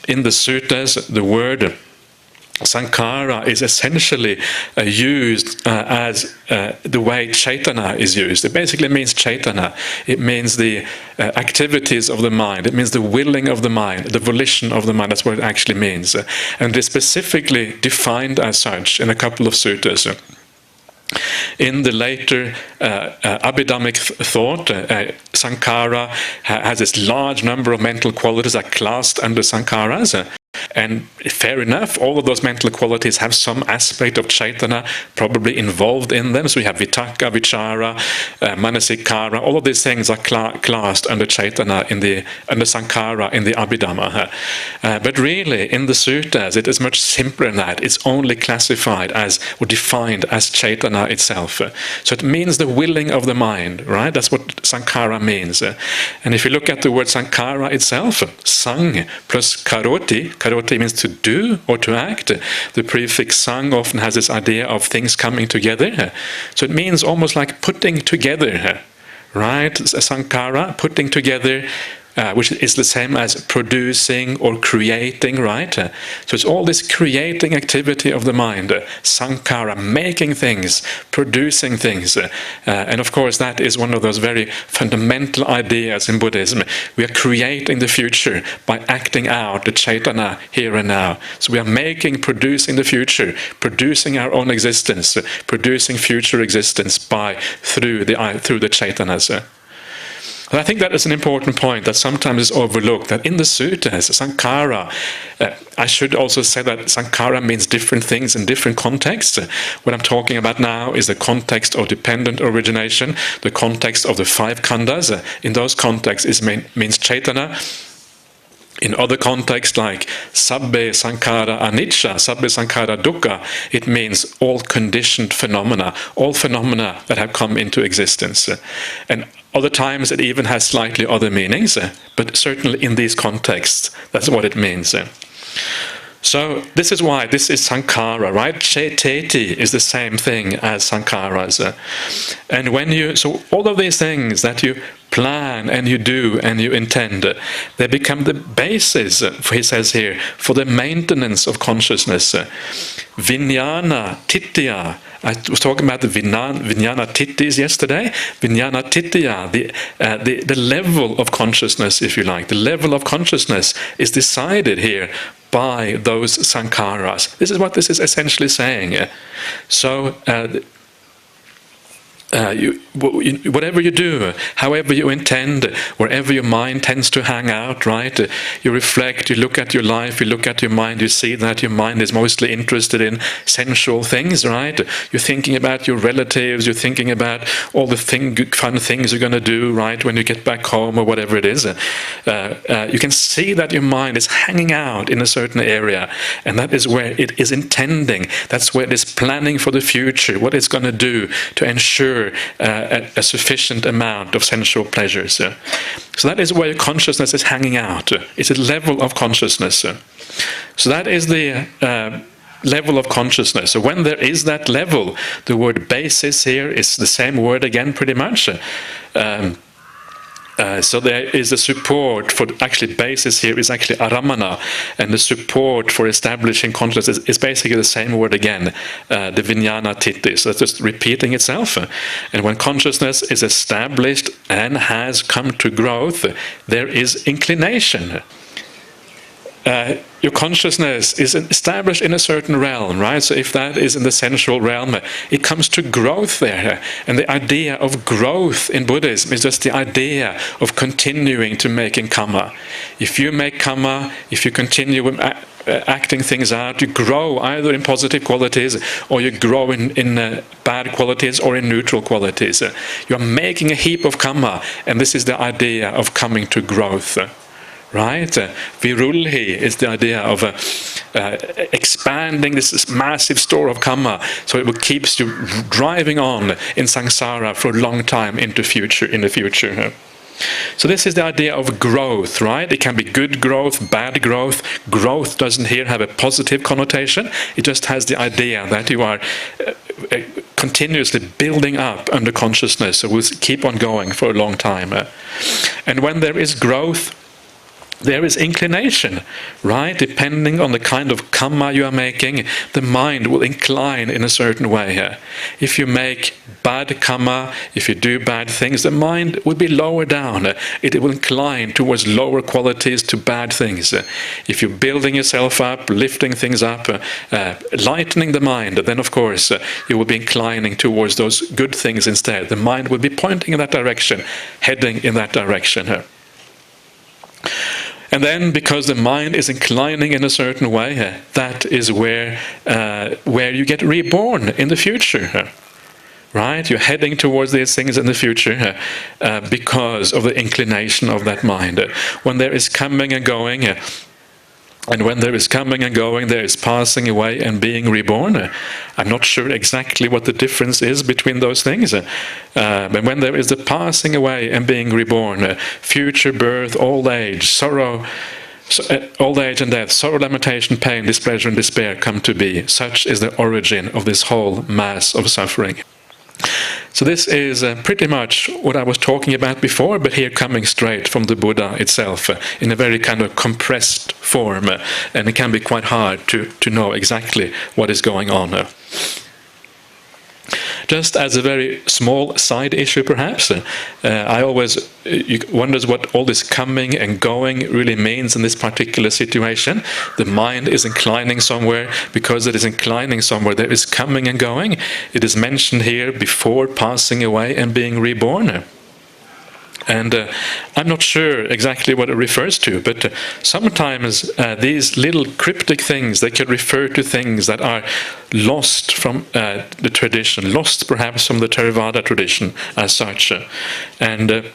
In the suttas, the word Sankhara is essentially used as the way Chaitana is used. It basically means Chaitana. It means the activities of the mind. It means the willing of the mind, the volition of the mind. That's what it actually means. And it is specifically defined as such in a couple of suttas. In the later Abhidhammic thought, Sankhara has this large number of mental qualities that are classed under Sankharas. And fair enough, all of those mental qualities have some aspect of Chaitana probably involved in them. So we have Vitakka, Vichara, Manasikara, all of these things are classed under Chaitana, under Sankhara in the Abhidhamma. But really, in the suttas, it is much simpler than that. It's only classified as, or defined as Chaitana itself. So it means the willing of the mind, right? That's what Sankhara means. And if you look at the word Sankhara itself, Sang plus Karoti, Karoti means to do or to act. The prefix sang often has this idea of things coming together. So it means almost like putting together, right? Sankhara, putting together, which is the same as producing or creating, right? So it's all this creating activity of the mind, sankhara, making things, producing things. And of course that is one of those very fundamental ideas in Buddhism. We are creating the future by acting out the Chaitana here and now. So we are making, producing the future, producing our own existence, producing future existence through the Chaitanas. And I think that is an important point that sometimes is overlooked, that in the suttas, sankhara, I should also say that sankhara means different things in different contexts. What I'm talking about now is the context of dependent origination, the context of the five khandhas. In those contexts, it means Chaitana. In other contexts, like sabbe sankhara anicca, sabbe sankhara dukkha, it means all conditioned phenomena, all phenomena that have come into existence. And other times it even has slightly other meanings, but certainly in these contexts, that's what it means. So this is why this is sankhara, right? Ceteti is the same thing as sankharas. And so all of these things that you plan and you do and you intend, they become the basis, he says here, for the maintenance of consciousness. Vijnana titya. I was talking about the vijnana tittis yesterday. Vijnana titya, the level of consciousness, if you like. The level of consciousness is decided here by those sankharas. This is what this is essentially saying. So whatever you do, however you intend, wherever your mind tends to hang out, right? You reflect, you look at your life, you look at your mind, you see that your mind is mostly interested in sensual things, right? You're thinking about your relatives, you're thinking about all the fun things you're going to do, right, when you get back home or whatever it is. You can see that your mind is hanging out in a certain area, and that is where it is intending. That's where it is planning for the future, what it's going to do to ensure a sufficient amount of sensual pleasures. So that is where your consciousness is hanging out. It's a level of consciousness. So that is the level of consciousness. So when there is that level, the word basis here is the same word again pretty much. So there is a support for, actually basis here is actually aramana, and the support for establishing consciousness is basically the same word again, the vijnana titti. So it's just repeating itself. And when consciousness is established and has come to growth, there is inclination. Your consciousness is established in a certain realm, right? So if that is in the sensual realm, it comes to growth there. And the idea of growth in Buddhism is just the idea of continuing to making karma. If you make karma, if you continue acting things out, you grow either in positive qualities or you grow in bad qualities or in neutral qualities. You're making a heap of karma, and this is the idea of coming to growth. Right? Virulhi is the idea of expanding this massive store of karma, so it keeps you driving on in samsara for a long time in the future. So this is the idea of growth, right? It can be good growth, bad growth. Growth doesn't here have a positive connotation. It just has the idea that you are continuously building up under consciousness, so we'll keep on going for a long time. And when there is growth, there is inclination, right? Depending on the kind of karma you are making, the mind will incline in a certain way. If you make bad karma, if you do bad things, the mind will be lower down. It will incline towards lower qualities, to bad things. If you're building yourself up, lifting things up, lightening the mind, then of course you will be inclining towards those good things instead. The mind will be pointing in that direction, heading in that direction. And then, because the mind is inclining in a certain way, that is where you get reborn in the future. Right? You're heading towards these things in the future because of the inclination of that mind. When there is coming and going, and when there is coming and going, there is passing away and being reborn. I'm not sure exactly what the difference is between those things. But when there is the passing away and being reborn, future birth, old age, sorrow, old age and death, sorrow, lamentation, pain, displeasure and despair come to be. Such is the origin of this whole mass of suffering. So this is pretty much what I was talking about before, but here coming straight from the Buddha itself in a very kind of compressed form, and it can be quite hard to know exactly what is going on. Just as a very small side issue, perhaps, I always wonder what all this coming and going really means in this particular situation. The mind is inclining somewhere. Because it is inclining somewhere, there is coming and going. It is mentioned here before passing away and being reborn. And I'm not sure exactly what it refers to, but sometimes these little cryptic things, they could refer to things that are lost from the tradition, lost perhaps from the Theravada tradition as such. And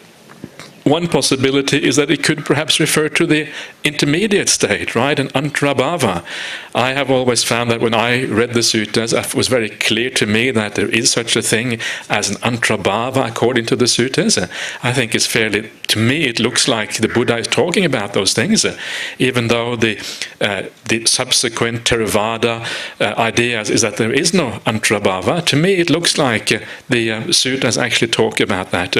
one possibility is that it could perhaps refer to the intermediate state, right? An antarabhava. I have always found that when I read the suttas, it was very clear to me that there is such a thing as an antarabhava according to the suttas. I think it's fairly, to me, it looks like the Buddha is talking about those things, even though the subsequent Theravada ideas is that there is no antarabhava. To me, it looks like the suttas actually talk about that.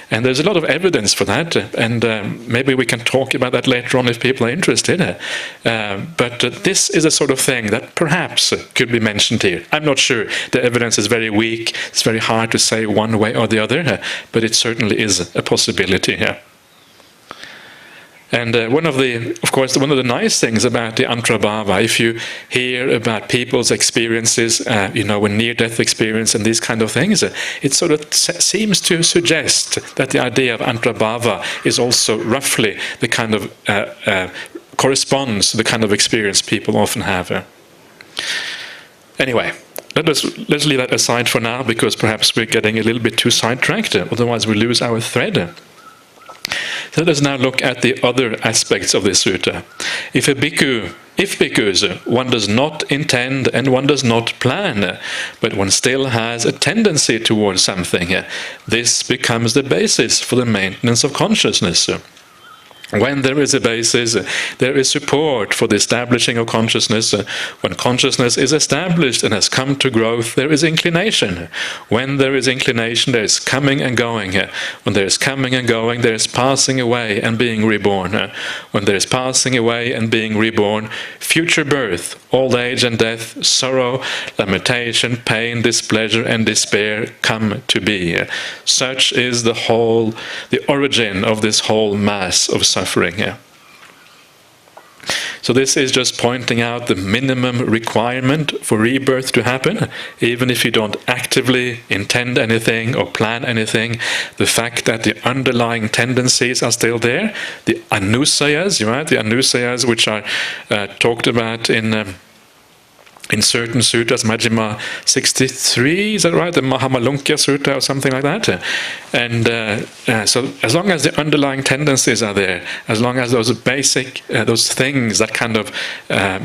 And there's a lot of evidence for that, and maybe we can talk about that later on if people are interested. But this is a sort of thing that perhaps could be mentioned here. I'm not sure. The evidence is very weak. It's very hard to say one way or the other, but it certainly is a possibility here. And one of the nice things about the antarabhava, if you hear about people's experiences, when near-death experience and these kind of things, it sort of seems to suggest that the idea of antarabhava is also roughly the kind of corresponds to the kind of experience people often have. Anyway, let's leave that aside for now, because perhaps we're getting a little bit too sidetracked. Otherwise, we lose our thread. So let us now look at the other aspects of this sutta. If bhikkhus, one does not intend and one does not plan, but one still has a tendency towards something, this becomes the basis for the maintenance of consciousness. When there is a basis, there is support for the establishing of consciousness. When consciousness is established and has come to growth, there is inclination. When there is inclination, there is coming and going. When there is coming and going, there is passing away and being reborn. When there is passing away and being reborn, future birth, old age and death, sorrow, lamentation, pain, displeasure and despair come to be. Such is the origin of this whole mass of suffering. So this is just pointing out the minimum requirement for rebirth to happen. Even if you don't actively intend anything or plan anything, the fact that the underlying tendencies are still there, the anusayas, right? The anusayas which are talked about in certain suttas, Majjhima 63, is that right? The Mahamalonkya Sutta or something like that. And so as long as the underlying tendencies are there, as long as those basic, those things that kind of,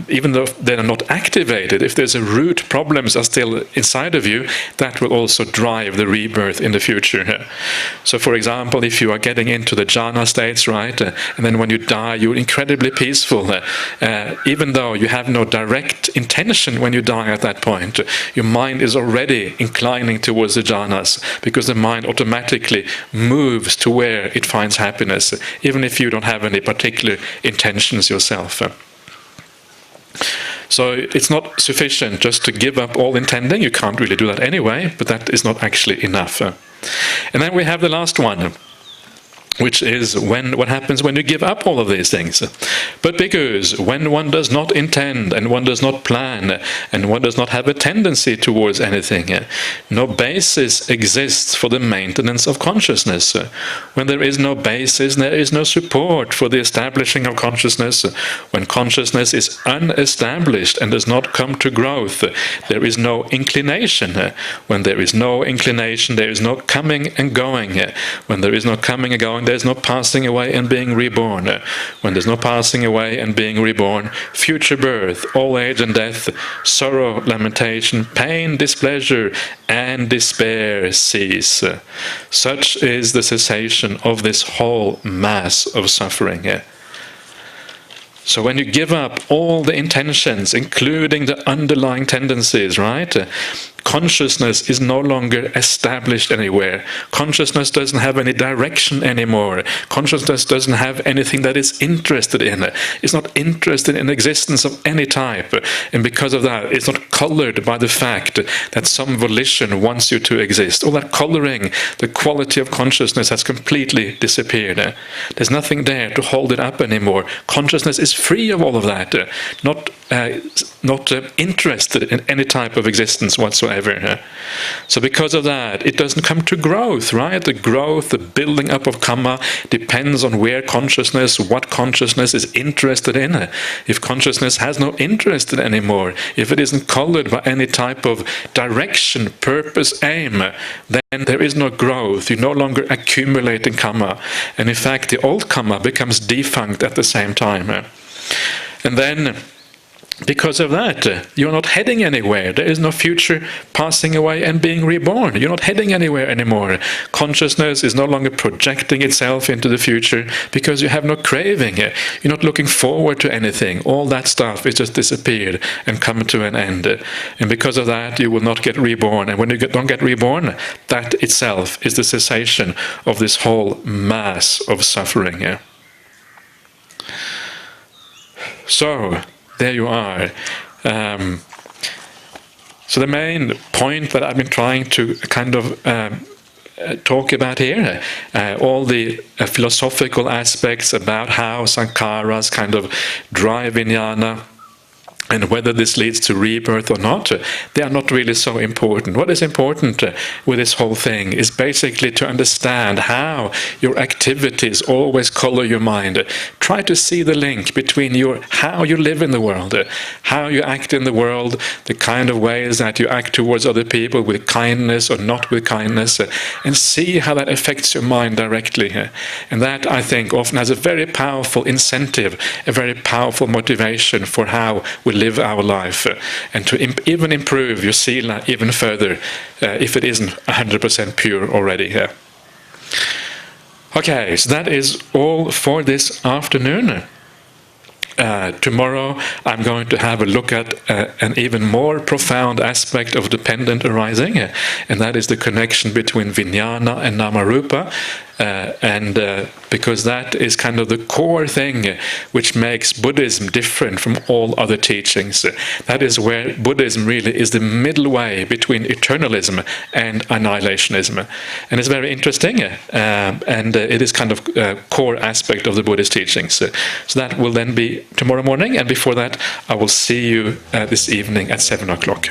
even though they're not activated, if there's a root problems are still inside of you, that will also drive the rebirth in the future. So for example, if you are getting into the jhana states, right, and then when you die, you're incredibly peaceful, even though you have no direct intention inclination when you die at that point. Your mind is already inclining towards the jhanas, because the mind automatically moves to where it finds happiness, even if you don't have any particular intentions yourself. So it's not sufficient just to give up all intending. You can't really do that anyway, but that is not actually enough. And then we have the last one, which is what happens when you give up all of these things. But because when one does not intend, and one does not plan, and one does not have a tendency towards anything, no basis exists for the maintenance of consciousness. When there is no basis, there is no support for the establishing of consciousness. When consciousness is unestablished and does not come to growth, there is no inclination. When there is no inclination, there is no coming and going. When there is no coming and going, there's no passing away and being reborn. When there's no passing away and being reborn, future birth, old age and death, sorrow, lamentation, pain, displeasure, and despair cease. Such is the cessation of this whole mass of suffering. So when you give up all the intentions, including the underlying tendencies, right? Consciousness is no longer established anywhere. Consciousness doesn't have any direction anymore. Consciousness doesn't have anything that it's interested in. It's not interested in existence of any type. And because of that, it's not colored by the fact that some volition wants you to exist. All that coloring, the quality of consciousness has completely disappeared. There's nothing there to hold it up anymore. Consciousness is free of all of that, not interested in any type of existence whatsoever. So because of that, it doesn't come to growth, right? The growth, the building up of karma depends on where consciousness, what consciousness is interested in. If consciousness has no interest in anymore, if it isn't colored by any type of direction, purpose, aim, then there is no growth. You no longer accumulate in karma. And in fact, the old karma becomes defunct at the same time. And then, because of that, you're not heading anywhere. There is no future passing away and being reborn. You're not heading anywhere anymore. Consciousness is no longer projecting itself into the future because you have no craving. You're not looking forward to anything. All that stuff is just disappeared and come to an end. And because of that, you will not get reborn. And when you don't get reborn, that itself is the cessation of this whole mass of suffering. So, there you are. So the main point that I've been trying to kind of talk about here, all the philosophical aspects about how sankharas kind of drive vijnana, and whether this leads to rebirth or not, they are not really so important. What is important with this whole thing is basically to understand how your activities always color your mind. Try to see the link between how you live in the world, how you act in the world, the kind of ways that you act towards other people with kindness or not with kindness, and see how that affects your mind directly. And that, I think, often has a very powerful incentive, a very powerful motivation for how we live our life, and to even improve your sila even further if it isn't 100% pure already. Okay, so that is all for this afternoon. Tomorrow I'm going to have a look at an even more profound aspect of dependent arising, and that is the connection between vijnana and namarupa, because that is kind of the core thing which makes Buddhism different from all other teachings. That is where Buddhism really is the middle way between eternalism and annihilationism. And it's very interesting, and it is kind of a core aspect of the Buddhist teachings. So that will then be tomorrow morning, and before that I will see you this evening at 7 o'clock.